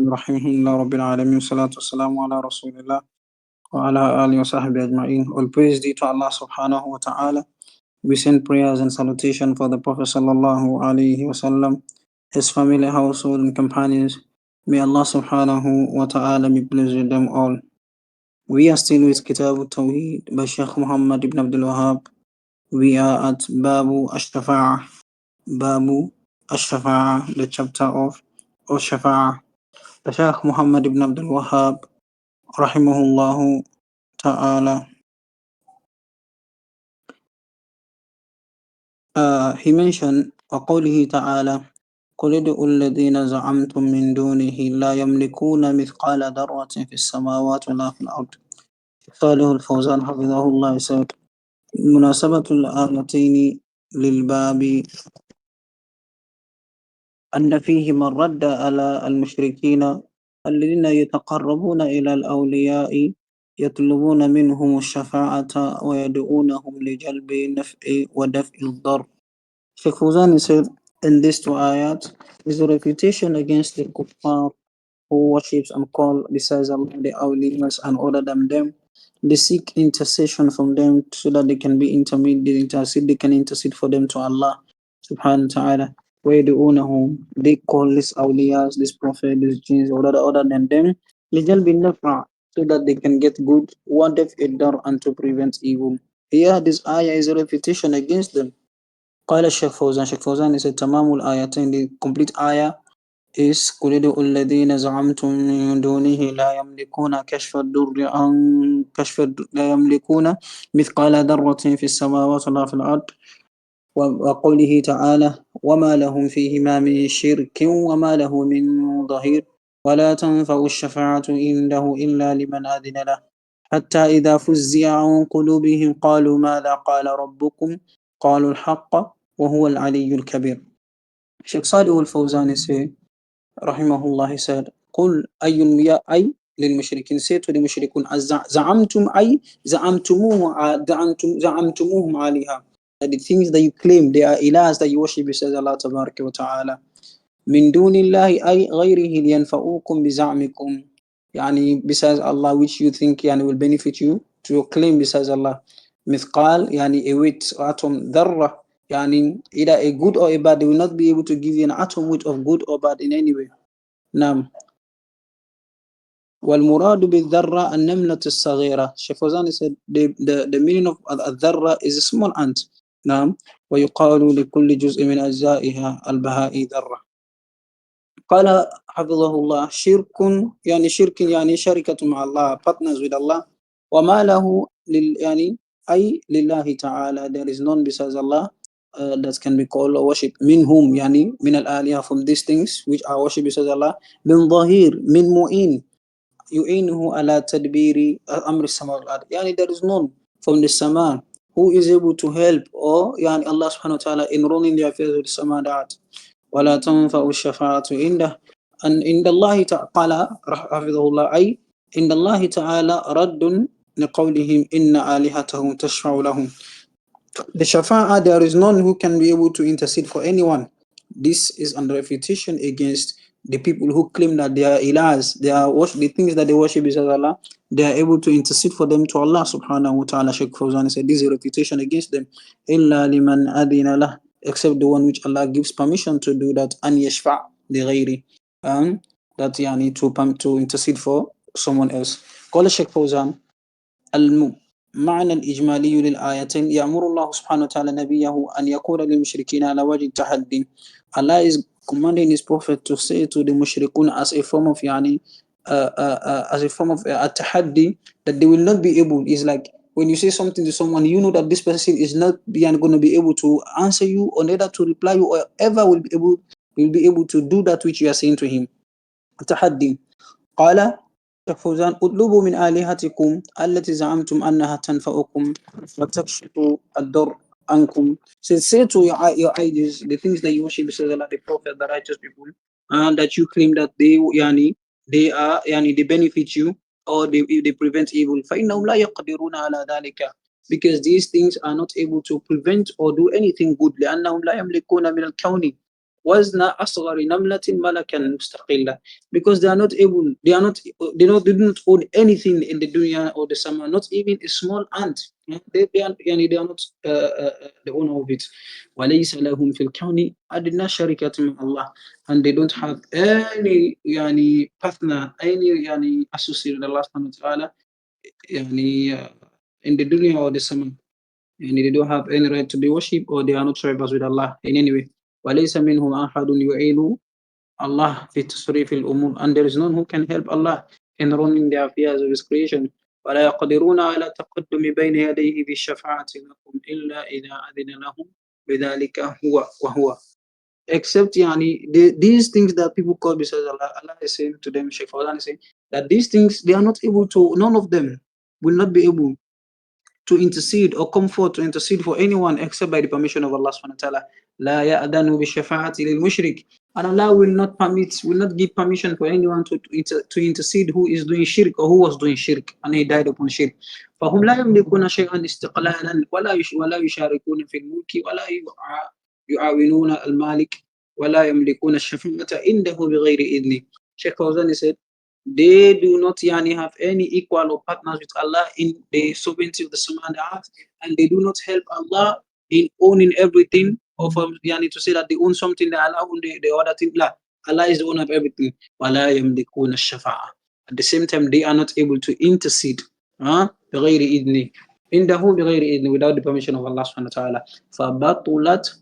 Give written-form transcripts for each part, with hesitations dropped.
رحمه الله رب العالمين والصلاة والسلام على رسول الله وعلى آله وصحبه أجمعين. All praise be to Allah subhanahu wa ta'ala. We send prayers and salutation for the Prophet sallallahu alaihi wasallam, his family, household and companions. May Allah subhanahu wa ta'ala be pleased with them all. We are still with Kitab al-Tawheed by Shaykh Muhammad ibn Abdul Wahhab. We are at Babu Ash-Shafa'ah. Babu Ash-Shafa'ah, the chapter of Ash-Shafa'ah. The Shaykh Muhammad ibn Abdul Wahhab rahimahullahu ta'ala, he mentioned وقوله تعالى قل ادعوا الذين زعمتم من دونه لا يملكون مثقال ذرة في السماوات ولا في الأرض. صالح الفوزان حفظه الله said مناسبة الآيتين للباب أن فيه من رد على المشركين الذين يتقربون إلى الأولياء يطلبون منهم الشفاعة ويدعونهم لجلب النفع ودفع الضر. Sheikh Fawzan said in these two ayat is a refutation against the kuffar who worships and call besides Allah the awliyas and other than them. They seek intercession from them so that they can be intermediate, they can intercede for them to Allah subhanahu wa ta'ala. Where they own a home, they call these awliyas, this prophet, these jinns, or other than them, لِجَلْبِ النَّفْعِ, so that they can get good, وَدَفْعِ الدَّرْ, and to prevent evil. Here, this ayah is a refutation against them. قال الشيخ فوزان, Sheikh Fawzan is a تمام الآيتين, the complete ayah is قل ادعوا الذين زعمتم من دونه لا يملكون لا يملكون مثقال ذرة في السماوات ولا في الأرض. وقوله تعالى وما لهم فيهما من شرك وما له من ظهير ولا تنفع الشفاعة عنده إلا لمن أذن له حتى إذا فزع عن قلوبهم قالوا ماذا قال ربكم قالوا الحق وهو العلي الكبير. Sheikh Salih al-Fawzan say rahimahullah, he said قل أي للمشركين, say to the mushrikun زعمتم أي زعمتموهم عليها, that the things that you claim they are ilahs that you worship besides Allah tabaraka wa ta'ala. من دون الله أي غيره لينفعوكم بزعمكم, يعني besides Allah which you think يعني will benefit you, to your claim besides Allah. مثقال يعني a weight, atom, ذرة يعني either a good or a bad, they will not be able to give you an atom weight of good or bad in any way. نعم. والمراد بالذرة النملة الصغيرة. Sheikh Fawzan said the meaning of الذرة is a small ant. نعم. ويقال لكل جزء من أجزائها البهائي ذرة. قال حفظه الله شرك يعني شرك يعني شركة مع الله, partners with Allah. وما له يعني أي لله تعالى, there is none besides Allah that can be called worship. منهم يعني من الآلهة, from these things which are worship besides Allah. من ظهير من معين يعينه على تدبير أمر السماء والأرض, يعني there is none from the sama who is able to help or يعني Allah subhanahu wa ta'ala in running the affairs of the sama and the earth. ولا تنفع الشفاعة عنده, and عند الله تعالى حفظه الله أي عند الله تعالى رد لقولهم إن آلهتهم تشفع لهم. The Shafa'ah, there is none who can be able to intercede for anyone. This is under refutation against the people who claim that they are ilahs, they are the things that they worship besides Allah, they are able to intercede for them to Allah subhanahu wa ta'ala. Shaykh Fawzan said this is a refutation against them. إِلَّا لِمَنْ أَذِنَ لَهُ, except the one which Allah gives permission to do that, أَنْ يَشْفَعْ لِغَيْرِ, that yani to intercede for someone else. قال Shaykh Fawzan معنى الإجمالي للآيتين يأمر الله سبحانه وتعالى نبيه أن يقول للمشركين على وجه التحدي. Allah is commanding his prophet to say to the mushrikun as a form of التحدي, that they will not be able. Is like when you say something to someone, you know that this person is not going to be able to answer you or neither to reply you or ever will be able to do that which you are saying to him. التحدي. قال فوزان اطلبوا من آلهتكم التي زعمتم أنها تنفعكم وتكشف الضر عنكم. So say to your idols, the things that you worship besides Allah, the Prophet, the righteous people, and that you claim that they are they benefit you or they prevent evil. فإنهم لا يقدرون على ذلك, because these things are not able to prevent or do anything good. لأنهم لا يملكون من الكون, وزن أصغر نملة ملكا مستقلا, because they are not able, they do not own anything in the dunya or the sama, not even a small ant. They are not the owner of it. وليس لهم في الكون أدنى شركة مع الله, and they don't have any partner, any associate with Allah subhanahu wa ta'ala, in the dunya or the sama, and they don't have any right to be worshipped, or they are not rivals with Allah in any way. وليس منهم أحد يعين Allah في تصريف الأمور, and there is none who can help Allah in running the affairs of His creation. ولا يقدرون على تقدم بين يديه بالشفاعة لكم إلا إذا أذن لهم بذلك هو وهو, except these things that people call besides Allah. Allah is saying to them, Shaykh Fawzan is saying that these things, they are not able to, none of them will not be able to intercede or come forth to intercede for anyone except by the permission of Allah subhanahu wa ta'ala. لا يأذن بالشفاعة للمشرك, and Allah will not permit, will not give permission for anyone to intercede who is doing shirk or who was doing shirk and he died upon shirk. فهم لا يملكون شيئا استقلالا ولا يشاركون في الملك ولا يعاونون المالك ولا يملكون الشفاعة عنده بغير إذنه. Sheikh Fawzan said, they do not have any equal or partners with Allah in the sovereignty of the Sama and the earth, and they do not help Allah in owning everything, or to say that they own something that Allah own the other thing. La. Allah is the owner of everything. وَلَا يَمْلِكُونَ الشَّفَاعَةَ. At the same time, they are not able to intercede. بغير إذنه. عنده بغير إذنه, without the permission of Allah subhanahu wa ta'ala. فَبَطُلَتْ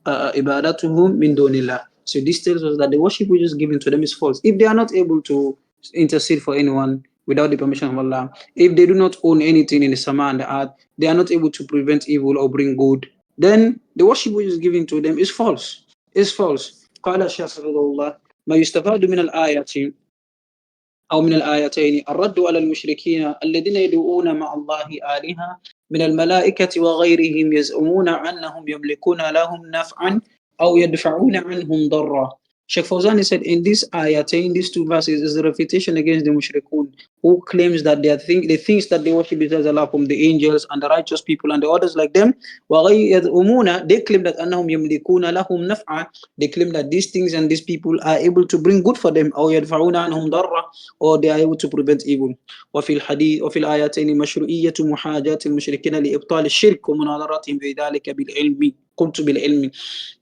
ibadatuhum min dunillah. So this tells us that the worship which is given to them is false. If they are not able to intercede for anyone without the permission of Allah, if they do not own anything in the sama and the earth, they are not able to prevent evil or bring good, then the worship which is given to them is false. Is false. قال الشيخ رضي الله ما يستفاد من الآية أو من الآيتين الرد على المشركين الذين يدعون مع الله آلهة من الملائكة وغيرهم يزعمون أنهم يملكون لهم نفعا أو يدفعون عنهم ضرا. Sheikh Fawzani said in this ayat, in these two verses, is a refutation against the mushrikun who claims that the things that they worship besides Allah, from the angels and the righteous people and the others like them, they claim that أنهم يملكون لهم نفعا, they claim that these things and these people are able to bring good for them, أو يدفعون عنهم ضرا, or they are able to prevent evil. وفي الحديث وفي الآيتين مشروعية محاجاة المشركين لإبطال الشرك ومناظرتهم بذلك بالعلم. قلت بالعلم.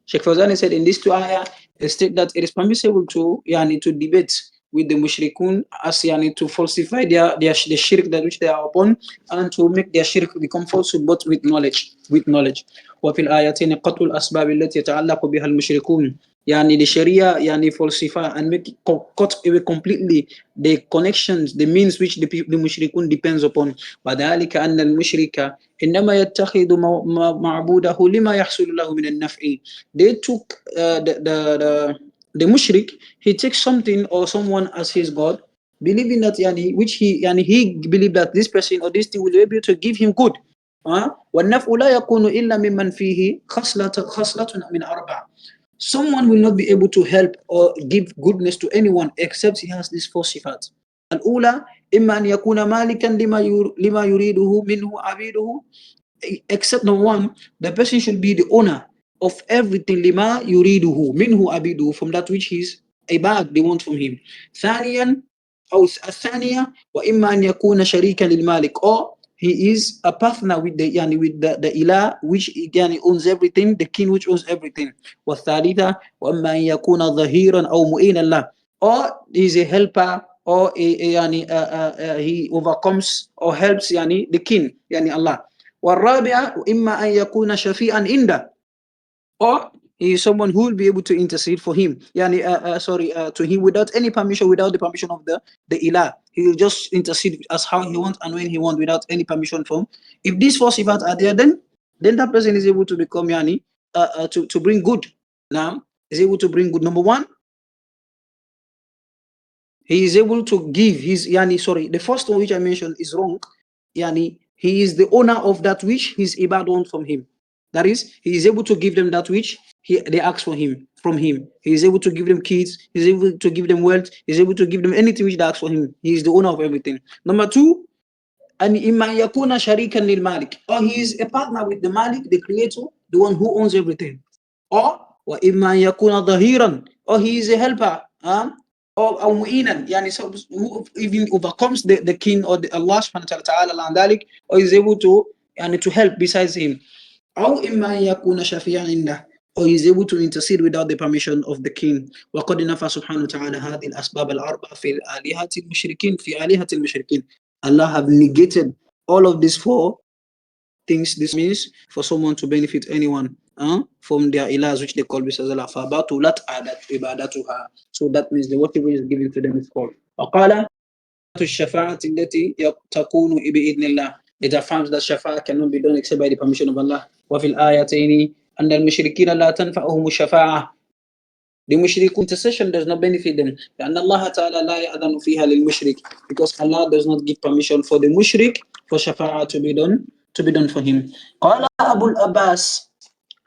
Sheikh Fawzani said in these two ayah, state that it is permissible to to debate with the mushrikun as to falsify the shirk that which they are upon, and to make their shirk become falsehood, but with knowledge. وفي الآيتين قطع الأسباب التي يتعلق بها المشركون, the Sharia falsify and make it cut away completely the connections, the means which the mushrikun depends upon. وذلك أن المشرك إنما يتخذ معبوده لما يحصل له من النفع. They took the mushrik, he takes something or someone as his god, believing that which he believed that this person or this thing will be able to give him good. والنفع لا يكون إلا ممن فيه خصلة من أربع. Someone will not be able to help or give goodness to anyone except he has these four sifat. الأولى إما أن يكون مالكا لما يريده منه عبيده, except number one, the person should be the owner of everything lima yuriduhu minhu abiduhu, from that which his ibad they want from him. ثانيا أو الثانية وإما أن يكون شريكا للمالك, or he is a partner with the the ilah which owns everything, the king which owns everything. والثالثة وإما أن يكون ظهيرا أو مؤينا له, or he is a helper, or he overcomes or helps the king Allah. والرابعة إما أن يكون شفيعا عنده, or he is someone who will be able to intercede for him to him without any permission, without the permission of the ilah. He will just intercede as how he wants and when he wants without any permission from. If these four sifat are there, then that person is able to become to bring good. Now is able to bring good. Number one, he is able to give his the first one which I mentioned is wrong. He is the owner of that which his ibad want from him. That is, he is able to give them that which they ask from him. He is able to give them kids, he's able to give them wealth, he's able to give them anything which they ask for him. He is the owner of everything. Number two, and imma yakuna sharikan lil malik, or he is a partner with the malik, the creator, the one who owns everything. Or وإما أن يكون ظهيرا, or he is a helper, أو معينا, يعني so who even overcomes the king or the Allah subhanahu wa ta'ala عن ذلك, or is able to يعني to help besides him. أو إما أن يكون شفيعا عنده, or he is able to intercede without the permission of the king. وقد نفى سبحانه وتعالى هذه الأسباب الأربعة في آلهة المشركين في آلهة المشركين. Allah have negated all of these four things. This means for someone to benefit anyone from their ilahs which they call besides Allah. فَبَطُلَتْ عِبَادَتُهَا. So that means the whatever is given to them is called. وقال الشفاعة التي تكون بإذن الله. It affirms that shafa'a cannot be done except by the permission of Allah. وفي الآيتين أن المشركين لا تنفعهم الشفاعة. The mushrikun intercession does not benefit them. لأن الله تعالى لا يأذن فيها للمشرك, because Allah does not give permission for the mushrik for shafa'a to be done for him. قال أبو الأباس,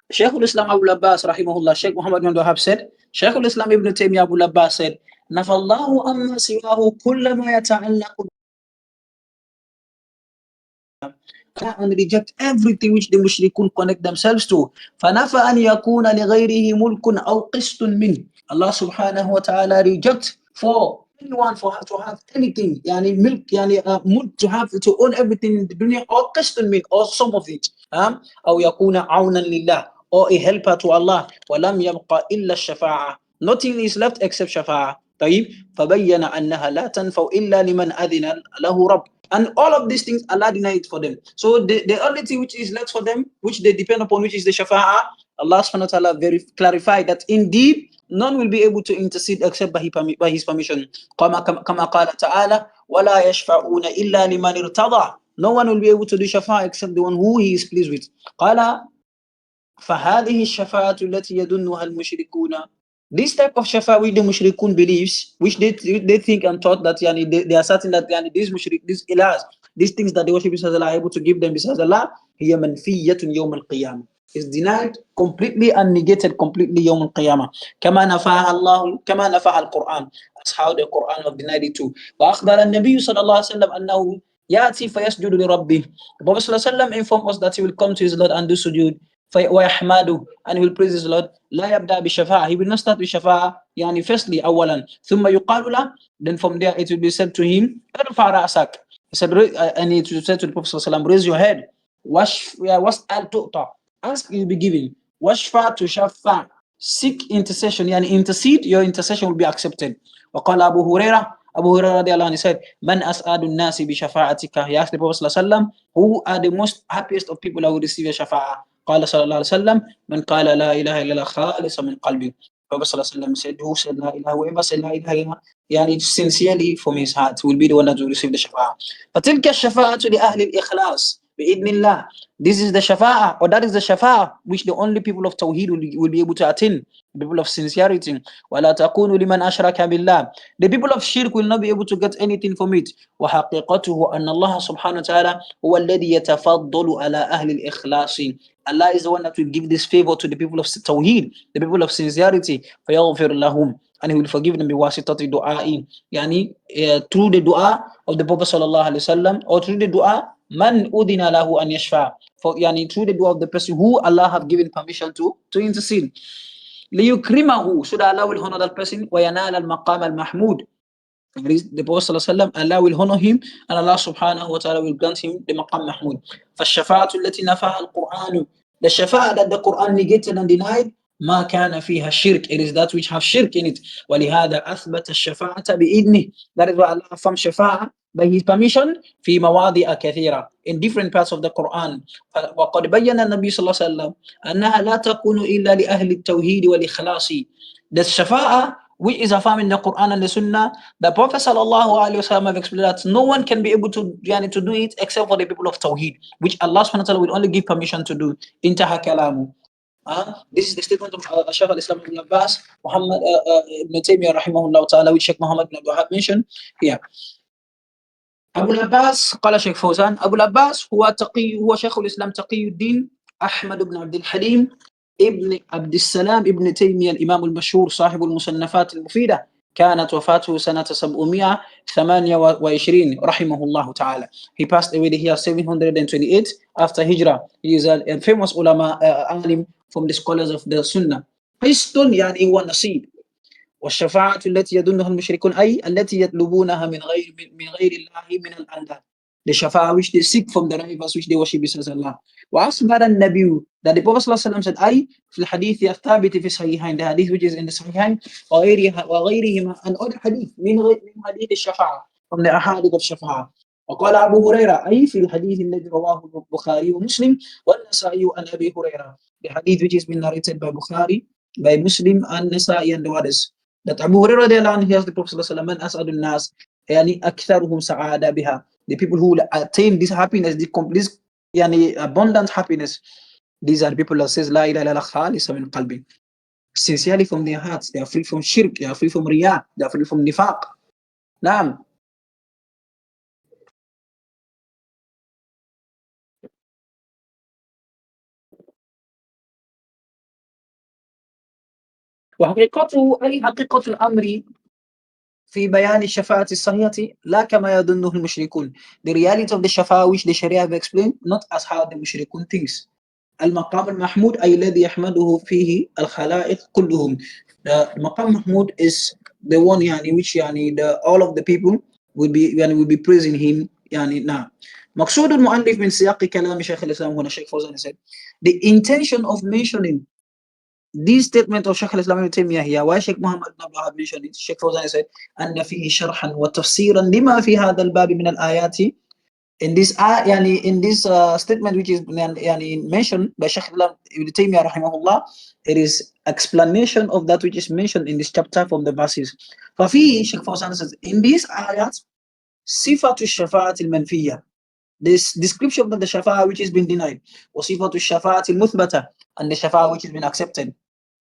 Shaykh al-Islam Abu al-Abbas rahimahullah, Shaykh Muhammad ibn Wahab said, Shaykh al-Islam Ibn Taymiyyah Abu al-Abbas said, نفى الله أما سواه كل ما يتعلق and reject everything which the mushrikun connect themselves to. فَنَفَى أَنْ يَكُونَ لِغَيْرِهِ مُلْكٌ أَوْ قِسْطٌ مِنْ. Allah subhanahu wa ta'ala reject for anyone to have anything, yani milk, yani mulk, to own everything in the dunya, or قِسْطٌ مِنْ, or some of it. أَوْ يَكُونَ عَوْنًا لِلَّهِ, or a helper to Allah. وَلَمْ يَبْقَ إِلَّا الشَّفَاعَةِ. Nothing is left except shafa'a. طيب فبين أنها لا تنفع إلا لمن أذن له رب. And all of these things, Allah denied it for them. So the only thing which is left for them, which they depend upon, which is the shafa'a, Allah subhanahu wa ta'ala very clarified that indeed none will be able to intercede except by his permission. كما قال تعالى ولا يشفعون إلا لمن ارتضى. No one will be able to do shafa'a except the one who he is pleased with. قال فهذه الشفاعة التي يظنها المشركون. This type of shafa which the mushrikun believes, which they think and thought that they are certain that these ilahs, these things that they worship besides Allah are able to give them besides Allah, هي منفية يوم القيامة, is denied completely and negated completely يوم القيامة. كما نفاها الله كما نفاها القرآن, as how the Quran have denied it too. وأخبر النبي صلى الله عليه وسلم أنه يأتي فيسجد لربه. The Prophet صلى الله عليه وسلم informed us that he will come to his Lord and do sujood. ويحمده, and he will praise his Lord. لا يبدأ بشفاعة, he will not start with shafa'a, يعني firstly أولا ثم يقال له, then from there it will be said to him ارفع رأسك. He said, and it will say to the Prophet صلى الله عليه وسلم, raise your head. واسأل تؤطى, ask you will be given. واشفع تشفع, seek intercession, يعني intercede, your intercession will be accepted. وقال أبو هريرة, Abu Hurairah radiallahu anhu said, Man as'adu nasi bi shafa'atika. He asked the Prophet sallallahu alaihi wasallam, who are the most happiest of people that will receive your shafa'a? قال صلى الله عليه وسلم, من قال لا إله إلا الله خالصا من قلبه. Prophet صلى الله عليه وسلم said, who said la ilaha, whoever said la ilaha illallah, yani sincerely from his heart, will be the one that will receive the shafa'a. فتلك الشفاعة لأهل الإخلاص بإذن الله. This is the shafa'a, or that is the shafa'a which the only people of Tawheed will be able to attain, the people of sincerity. ولا تكون لمن أشرك بالله. The people of shirk will not be able to get anything from it. وحقيقته أن الله سبحانه وتعالى هو الذي يتفضل على أهل الإخلاص. Allah is the one that will give this favor to the people of Tawheed, the people of sincerity. فيغفر لهم, and he will forgive them بواسطة دعائي, يعني through the dua of the Prophet sallallahu alaihi wasallam, or through the dua man udina lahu an yashfa, for yani through the dua of the person who Allah have given permission to intercede. ليكرمه, so that Allah will honor that person. وينال المقام المحمود. The Prophet ﷺ, Allah will honor him, and Allah subhanahu wa ta'ala will grant him the maqam mahmud. فالشفاعة التي نفاها القرآن, the shafa'a that the Quran negated and denied, ما كان فيها الشرك, it is that which have shirk in it. ولهذا أثبت الشفاعة بإذنه. That is why Allah affirmed shafa'a by his permission في مواضع كثيرة, in different parts of the Quran. وقد بين النبي صلى الله عليه وسلم أنها لا تكون إلا لأهل التوحيد والإخلاص. The shafa'a which is affirmed in the Quran and the Sunnah, the Prophet sallallahu alaihi wasallam have explained that no one can be able to do it except for the people of Tawheed, which Allah subhanahu wa ta'ala will only give permission to do. Intaha kalamu. This is the statement of Shaykh al-Islam ibn Abbas, Muhammad ibn Taymiyyah rahimahullah ta'ala, which Shaykh Muhammad ibn Wahab mentioned here. أبو العباس قال شيخ فوزان, أبو العباس هو شيخ الإسلام تقي الدين أحمد بن عبد الحليم ابن عبد السلام ابن تيمية الإمام المشهور صاحب المصنفات المفيدة. كانت وفاته سنة 728 رحمه الله تعالى. He passed away the year 728 after Hijrah. He is a famous ulama, alim from the scholars of the Sunnah. قسط يعني هو نصيب. والشفاعة التي يظنها المشركون أي التي يطلبونها من غير الله من الأنداد. The shafa'a which they seek from the rivers which they worship besides Allah. وأخبر النبي that the Prophet صلى الله عليه وسلم said أي في الحديث الثابت في الصحيحين, the hadith which is in the صحيحين وغيرهما and other hadith من حديث الشفاعة, from the ahadith of shafa'a. وقال أبو هريرة أي في الحديث الذي رواه البخاري ومسلم والنسائي عن أبي هريرة, the hadith which has been narrated by Bukhari, by Muslim and Nasa'i and the others. That Abu Hurairah radiallahu anhu hears the Prophet sallallahu alaihi wasallam, man as'adun nas, yani aktharuhum sa'ada biha, the people who attain this happiness, this yani abundant happiness, these are the people that says la ilaha illallah khalisa min qalbi, sincerely from their hearts, they are free from shirk, they are free from riyah, they are free from nifaq. Naam. وحقيقته أي حقيقة الأمر في بيان الشفاعة الصحيحة لا كما يظنه المشركون. The reality of the shafa'a which the Sharia have explained, not as how the mushrikun thinks. المقام المحمود أي الذي يحمده فيه الخلائق كلهم. The مقام محمود is the one يعني which يعني all of the people will be praising him يعني. نعم. مقصود المؤلف من سياق كلام شيخ الإسلام هنا Sheikh Fawzan said the intention of mentioning this statement of Shaykh al-Islam ibn Taymiyyah here, why Sheikh Muhammad ibn Abdul Wahhab mentioned it, Sheikh Fawzan said, أن فيه شرحا وتفسيرا لما في هذا الباب من الآيات. In this يعني in this statement which is يعني mentioned by Shaykh Ibn Taymiyyah rahimahullah, it is explanation of that which is mentioned in this chapter from the verses. ففيه Sheikh Fawzan says, in these ayat, صفة الشفاعة المنفية, this description of the shafa'a which has been denied, وصفة الشفاعة المثبتة, and the shafa'a which has been accepted.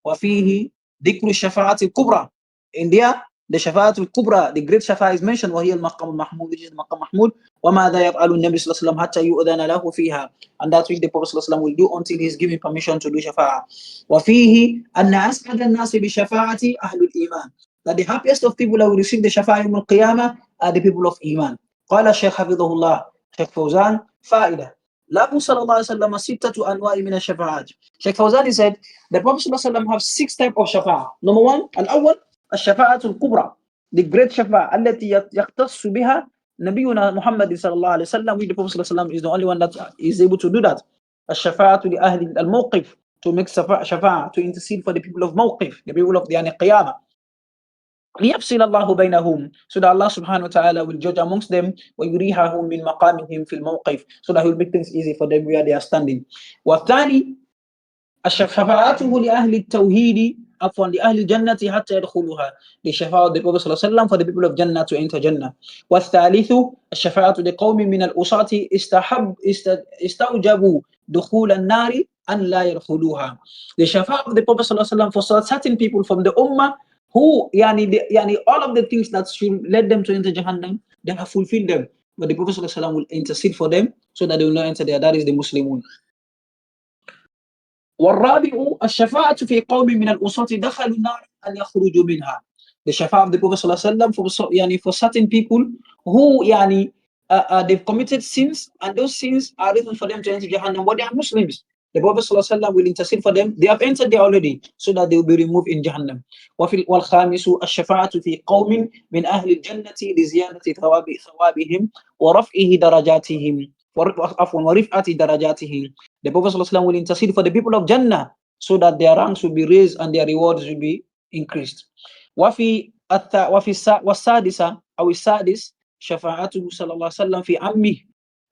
وفيه ذكر الشفاعة الكبرى, in there the شفاعة الكبرى, the great shafa'a is mentioned, وهي المقام المحمود, which is المقام محمود. وماذا يفعل النبي صلى الله عليه وسلم حتى يؤذن له فيها, and that which the Prophet صلى الله عليه وسلم will do until he is given permission to do shafa'a. وفيه أن أسعد الناس بشفاعة أهل الإيمان, that the happiest of people that will receive the shafa'a يوم القيامة are the people of Iman. قال الشيخ حفظه الله Sheikh Fawzan, فائدة له صلى الله عليه وسلم ستة أنواع من الشفاعات. Sheikh Fawzan, he said the Prophet صلى الله عليه وسلم have 6 types of shafa'a. Number 1, الأول الشفاعة الكبرى, the great shafa'a التي يختص بها نبينا محمد صلى الله عليه وسلم, which the Prophet صلى الله عليه وسلم is the only one that is able to do that. الشفاعة لأهل الموقف, to make shafa'a, to intercede for the people of موقف, the people of the قيامة. ليفصل الله بينهم, so that Allah subhanahu wa ta'ala will judge amongst them, ويريحهم من مقامهم في الموقف, so that he will make things easy for them where they are standing. والثاني شفاعته لأهل التوحيد عفوا لأهل الجنة حتى يدخلوها, the shafa'a of the Prophet صلى الله عليه وسلم for the people of Jannah to enter Jannah. والثالث الشفاعة لقوم من الأصاة استوجبوا دخول النار أن لا يدخلوها, the shafa'a of the Prophet صلى الله عليه وسلم for certain people from the Ummah who yani all of the things that should lead them to enter Jahannam, they have fulfilled them, but the Prophet صلى الله عليه وسلم will intercede for them so that they will not enter there. That is the Muslimun. والرابع الشفاعة في قوم من الأصاة دخلوا النار أن يخرجوا منها, the shafa'a of the Prophet صلى الله عليه وسلم for certain people who they've committed sins, and those sins are reason for them to enter Jahannam, but they are Muslims. The Prophet صلى الله عليه وسلم will intercede for them, they have entered there already, so that they will be removed in Jahannam. والخامس الشفاعة في قوم من أهل الجنة لزيادة ثوابهم ورفعه درجاتهم عفوا ورفعة درجاتهم, the Prophet ﷺ will intercede for the people of Jannah so that their ranks will be raised and their rewards will be increased. والسادسة أو السادس شفاعته صلى الله عليه وسلم في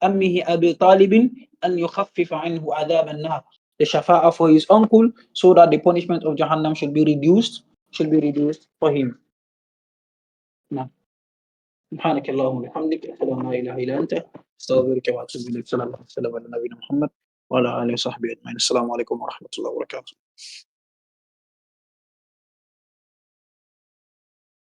أمه أبي طالب أن يخفف عنه عذاب النار, the shafa'a for his uncle so that the punishment of Jahannam should be reduced for him. نعم. سبحانك اللهم وبحمدك أشهد أن لا إله إلا أنت أستغفرك وأتوب إليك. صلى الله عليه وسلم على نبينا محمد وعلى آله وصحبه أجمعين. السلام عليكم ورحمة الله وبركاته.